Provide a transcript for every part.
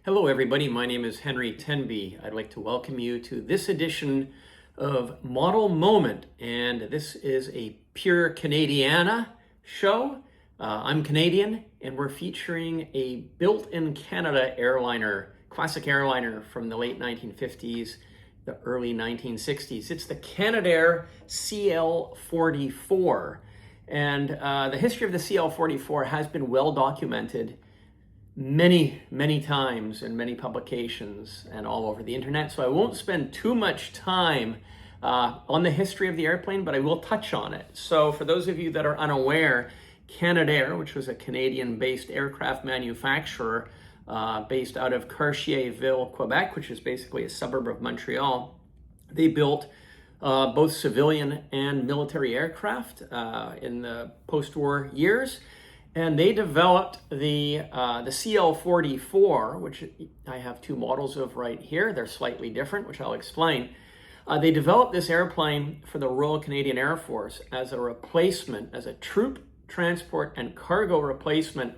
Hello everybody, my name is Henry Tenby. I'd like to welcome you to this edition of Model Moment, and this is a pure Canadiana show. I'm Canadian, and we're featuring a built-in-Canada airliner, classic airliner from the late 1950s, the early 1960s. It's the Canadair CL-44, and the history of the CL-44 has been well documented many times in many publications and all over the internet. So I won't spend too much time on the history of the airplane, but I will touch on it. So for those of you that are unaware, Canadair, which was a Canadian-based aircraft manufacturer based out of Cartierville, Quebec, which is basically a suburb of Montreal, they built both civilian and military aircraft in the post-war years. And they developed the CL-44, which I have two models of right here. They're slightly different, which I'll explain. They developed this airplane for the Royal Canadian Air Force as a replacement, as a troop transport and cargo replacement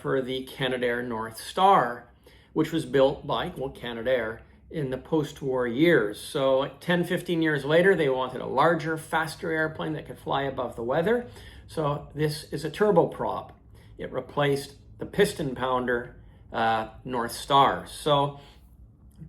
for the Canadair North Star, which was built by Canadair in the post-war years. So 10-15 years later, they wanted a larger, faster airplane that could fly above the weather. So this is a turboprop. It replaced the piston pounder North Star. So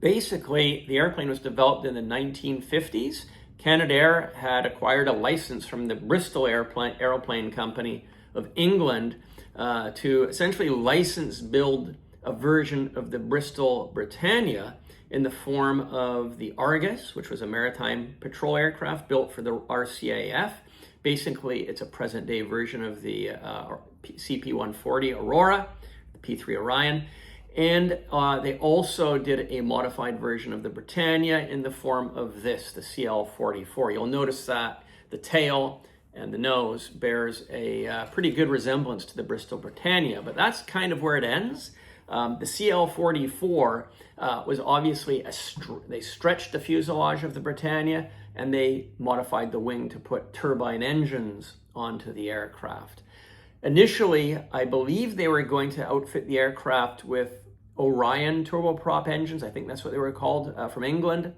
basically, the airplane was developed in the 1950s. Canadair had acquired a license from the Bristol Aeroplane Company of England to essentially license build a version of the Bristol Britannia in the form of the Argus, which was a maritime patrol aircraft built for the RCAF. Basically, it's a present-day version of the CP-140 Aurora, the P-3 Orion, and they also did a modified version of the Britannia in the form of this, the CL-44. You'll notice that the tail and the nose bears a pretty good resemblance to the Bristol Britannia, but that's kind of where it ends. The CL-44 was obviously, they stretched the fuselage of the Britannia, and they modified the wing to put turbine engines onto the aircraft. Initially, I believe they were going to outfit the aircraft with Orion turboprop engines. I think that's what they were called, from England.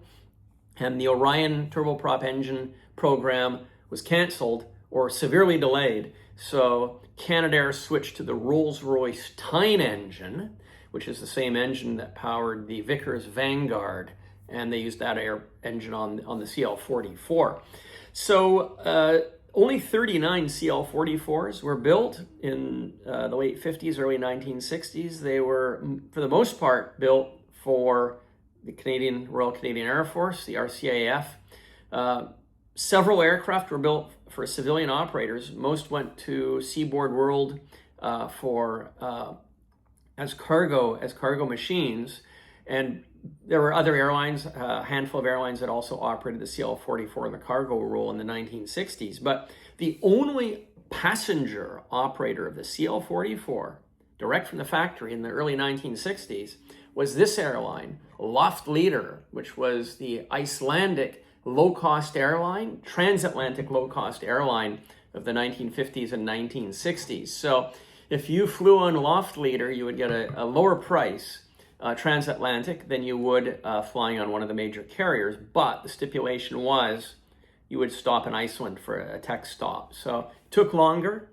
And the Orion turboprop engine program was canceled or severely delayed. So Canadair switched to the Rolls-Royce Tyne engine, which is the same engine that powered the Vickers Vanguard, and they used that engine on the CL-44. So only 39 CL-44s were built in the late 50s, early 1960s. They were, for the most part, built for the Royal Canadian Air Force, the RCAF. Several aircraft were built for civilian operators. Most went to Seaboard World as cargo machines, and there were other airlines, a handful of airlines that also operated the CL-44 in the cargo role in the 1960s. But the only passenger operator of the CL-44, direct from the factory in the early 1960s, was this airline, Loftleader, which was the Icelandic low-cost airline, transatlantic low-cost airline of the 1950s and 1960s. So if you flew on Loftleader, you would get a lower price transatlantic than you would flying on one of the major carriers, but the stipulation was you would stop in Iceland for a tech stop. So it took longer,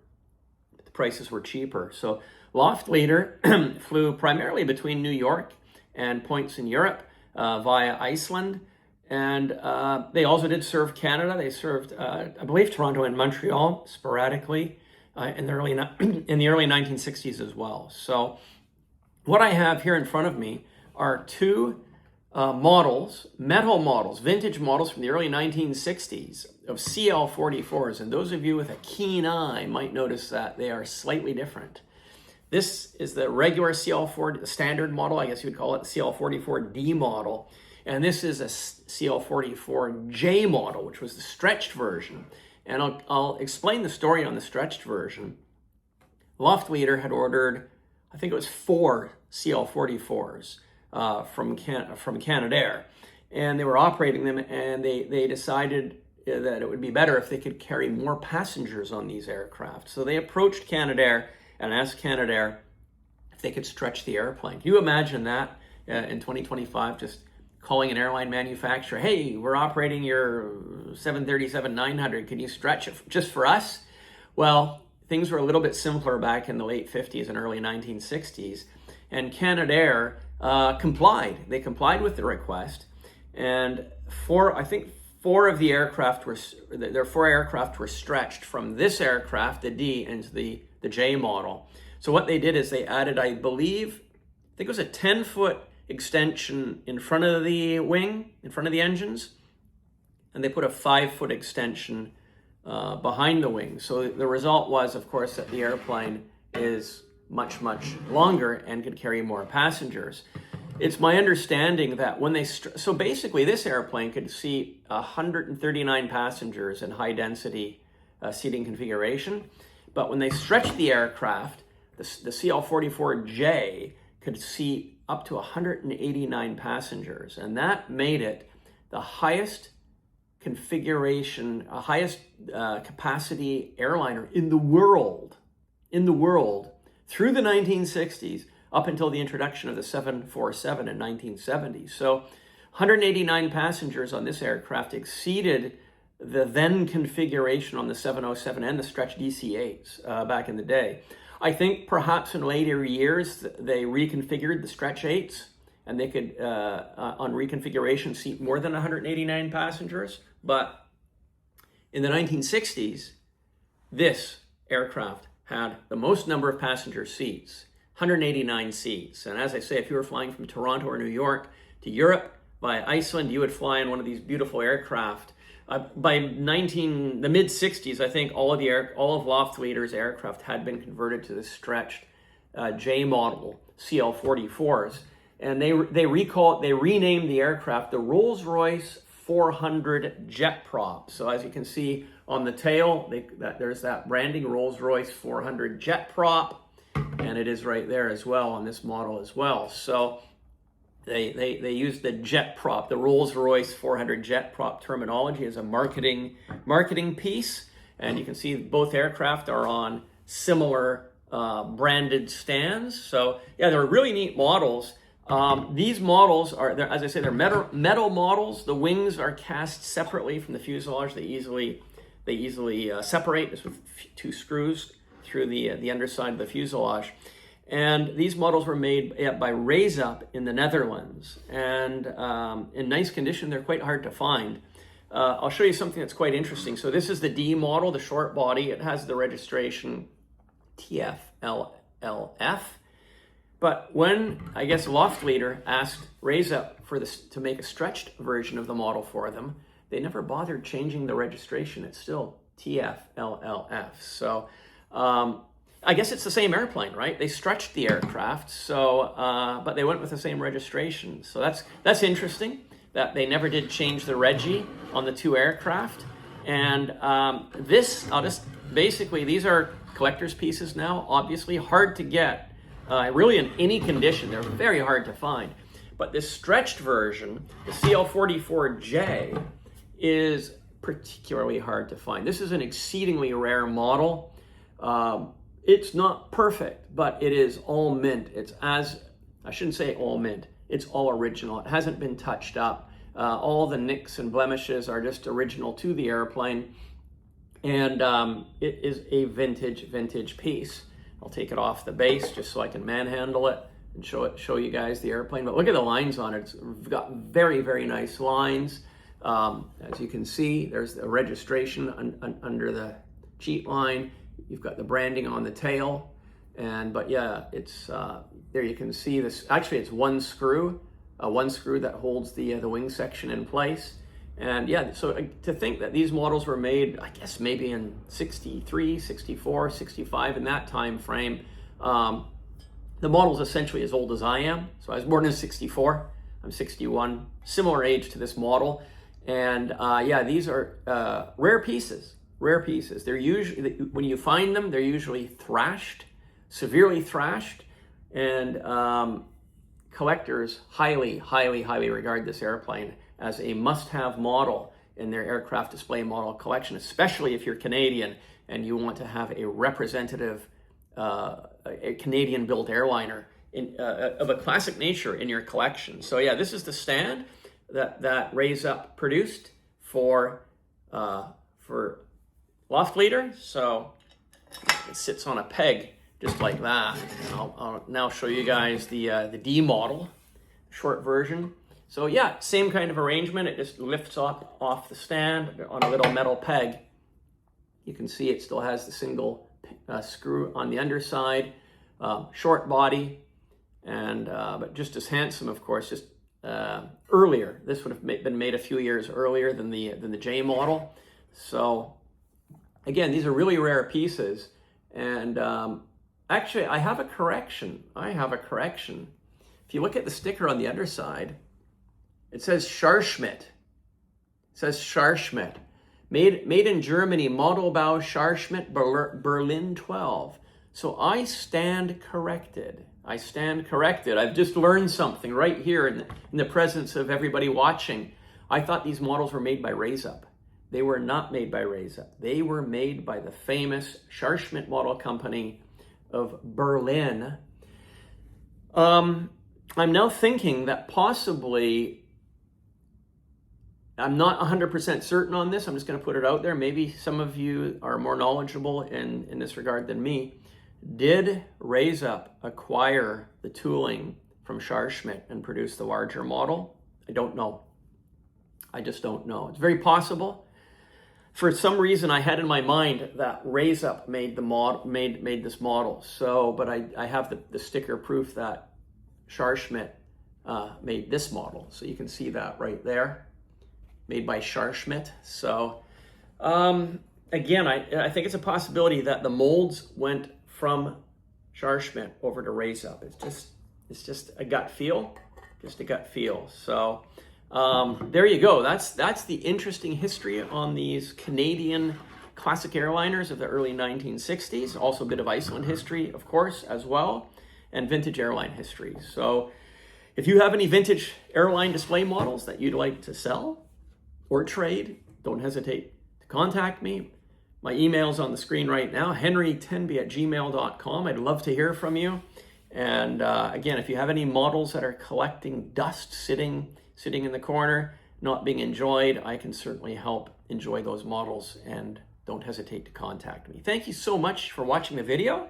but the prices were cheaper. So Loftleader flew primarily between New York and points in Europe via Iceland, and they also did serve Canada. They served, I believe, Toronto and Montreal sporadically in the early 1960s as well. So what I have here in front of me are two models, metal models, vintage models from the early 1960s of CL-44s. And those of you with a keen eye might notice that they are slightly different. This is the regular CL-4 standard model, I guess you would call it the CL-44D model. And this is a CL-44J model, which was the stretched version. And I'll explain the story on the stretched version. Loftleader had ordered, I think it was 4 CL-44s from Canadair, and they were operating them, and they decided that it would be better if they could carry more passengers on these aircraft. So they approached Canadair and asked Canadair they could stretch the airplane. Can you imagine that in 2025, just calling an airline manufacturer, hey, we're operating your 737-900, can you stretch it just for us? Well, things were a little bit simpler back in the late 50s and early 1960s, and Canadair complied. They complied with the request, and four of the aircraft their 4 aircraft were stretched from this aircraft, the D, into the J model. So what they did is they added, I think it was a 10-foot extension in front of the wing, in front of the engines, and they put a 5-foot extension behind the wing. So the result was, of course, that the airplane is much, much longer and could carry more passengers. It's my understanding that when they, so basically this airplane could seat 139 passengers in high density seating configuration, but when they stretched the aircraft, the CL-44J could seat up to 189 passengers, and that made it the highest configuration, highest capacity airliner in the world, through the 1960s, up until the introduction of the 747 in 1970. So 189 passengers on this aircraft exceeded the then configuration on the 707 and the stretch DC-8s back in the day. I think perhaps in later years, they reconfigured the stretch 8s, and they could, on reconfiguration, seat more than 189 passengers. But in the 1960s, this aircraft had the most number of passenger seats, 189 seats. And as I say, if you were flying from Toronto or New York to Europe via Iceland, you would fly in one of these beautiful aircraft. By the mid-60s, I think all of Loftleader's aircraft had been converted to the stretched J model CL-44s, and they renamed the aircraft the Rolls-Royce 400 jet prop. So as you can see on the tail, there's that branding, Rolls-Royce 400 jet prop, and it is right there as well on this model as well. So they used the jet prop, the Rolls-Royce 400 jet prop terminology as a marketing piece, and you can see both aircraft are on similar branded stands. So yeah, they're really neat models. These models are, as I say, they're metal models. The wings are cast separately from the fuselage. They easily separate just with 2 screws through the underside of the fuselage. And these models were made by Raise Up in the Netherlands. And in nice condition, they're quite hard to find. I'll show you something that's quite interesting. So this is the D model, the short body. It has the registration TFLLF. But when, I guess, Loftleader asked Raise Up to make a stretched version of the model for them, they never bothered changing the registration. It's still TFLLF. So I guess it's the same airplane, right? They stretched the aircraft, so but they went with the same registration. So that's interesting that they never did change the regi on the 2 aircraft. And these are collector's pieces now, obviously hard to get, really in any condition. They're very hard to find. But this stretched version, the CL-44J, is particularly hard to find. This is an exceedingly rare model. It's not perfect, but it is all mint. I shouldn't say all mint, it's all original. It hasn't been touched up. All the nicks and blemishes are just original to the airplane. And it is a vintage piece. I'll take it off the base just so I can manhandle it and show you guys the airplane. But look at the lines on it. It's got very, very nice lines. As you can see, there's the registration under the cheat line. You've got the branding on the tail, but yeah, it's there. You can see this. Actually, it's one screw that holds the wing section in place. And yeah, so to think that these models were made, I guess maybe in 63, 64, 65, in that time frame. The model's essentially as old as I am. So I was born in 64. I'm 61, similar age to this model. And yeah, these are rare pieces. They're usually, when you find them, they're usually thrashed, severely thrashed, and collectors highly regard this airplane as a must-have model in their aircraft display model collection, especially if you're Canadian and you want to have a representative, a Canadian-built airliner of a classic nature in your collection. So yeah, this is the stand that Raise Up produced for loft leader. So it sits on a peg just like that. And I'll now show you guys the D model, short version. So yeah, same kind of arrangement. It just lifts up off the stand on a little metal peg. You can see it still has the single screw on the underside, short body, and but just as handsome, of course, just earlier. This would have been made a few years earlier than the J model. So again, these are really rare pieces. And actually, I have a correction. If you look at the sticker on the underside, it says Scharschmidt. It says Scharschmidt. Made in Germany, Modelbau Scharschmidt, Berlin 12. So I stand corrected. I've just learned something right here in the presence of everybody watching. I thought these models were made by Raise Up. They were not made by Raise Up. They were made by the famous Scharschmidt Model Company of Berlin. I'm now thinking that possibly, I'm not 100% certain on this. I'm just going to put it out there. Maybe some of you are more knowledgeable in this regard than me. Did Raise Up acquire the tooling from Scharschmidt and produce the larger model? I don't know. I just don't know. It's very possible. For some reason, I had in my mind that Raise Up made the model, made this model. So, but I have the sticker proof that Scharschmidt made this model. So you can see that right there, made by Scharschmidt. So again, I think it's a possibility that the molds went from Scharschmidt over to Raise Up. It's just a gut feel, So there you go. That's the interesting history on these Canadian classic airliners of the early 1960s. Also a bit of Iceland history, of course, as well, and vintage airline history. So if you have any vintage airline display models that you'd like to sell or trade, don't hesitate to contact me. My email's on the screen right now, henrytenby@gmail.com. I'd love to hear from you. And again, if you have any models that are collecting dust sitting in the corner, not being enjoyed, I can certainly help enjoy those models, and don't hesitate to contact me. Thank you so much for watching the video.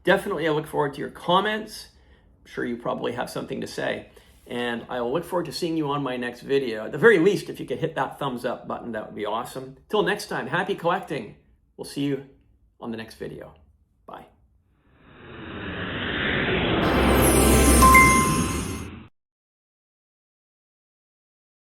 Definitely, I look forward to your comments. I'm sure you probably have something to say. And I will look forward to seeing you on my next video. At the very least, if you could hit that thumbs up button, that would be awesome. Till next time, happy collecting. We'll see you on the next video.